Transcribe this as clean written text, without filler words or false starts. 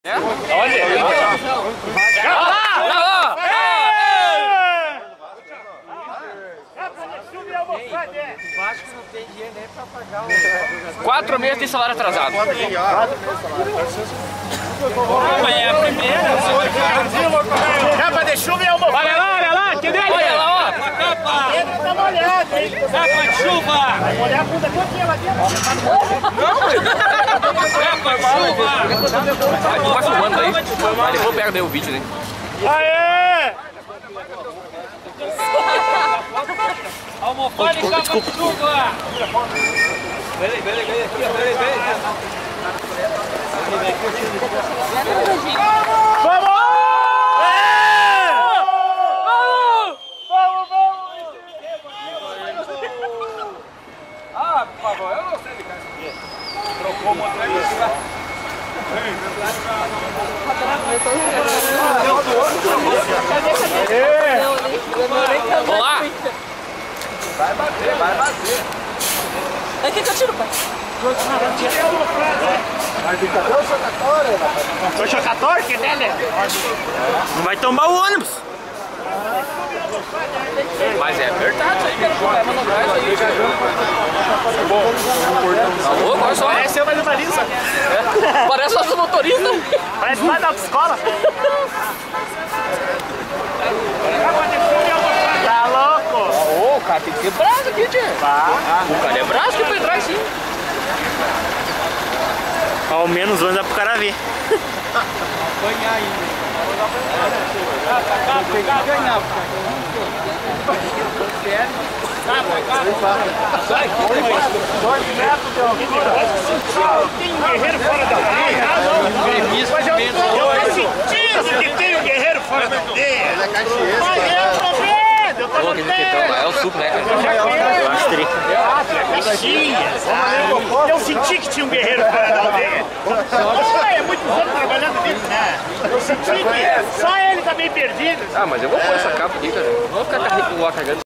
É? Olha! O Vasco não tem dinheiro nem pra pagar o... 4 meses de salário atrasado. Mas é a primeira. Capa de chuva e almofada. Olha lá, que dele? Olha lá, ó. Capa! Dá uma olhada, hein? Capa de chuva! Vai molhar a bunda todinha lá dentro. Capa de chuva! Vai, tu vai filmando aí. Aí depois pega daí o vídeo, né? Aê! Almofada e capa de chuva! Vem aqui, vem. Vamos! Ah, por favor, eu não sei ligar isso aqui. Trocou o motor aqui. Vamos lá! Vai bater. É que eu tiro, pai. Foi chocatório, que dele? Não vai tombar o ônibus! Mas é verdade isso aí, que ele leva no gás aí. Alô, agora só. Parece eu, mas não baliza. Parece só do motorista. Parece mais da autoescola. Tá louco? Ô, o cara tem que ter braço aqui, tio. O cara é braço que foi atrás, sim. Ao menos onde dá pro cara ver. Ganhar ainda. Ganhar. Tem um guerreiro fora da aldeia. Mas eu tô sentindo que tem um guerreiro fora da aldeia. Mas eu tô vendo, eu tô vendo. É o suco, né, cara? Eu acho que eu senti que tinha um guerreiro fora da aldeia. É muitos anos trabalhando nisso, né? Eu senti que só ele tá meio perdido. Ah, mas eu vou pôr essa capa aqui, cara. Não vou ficar carregando.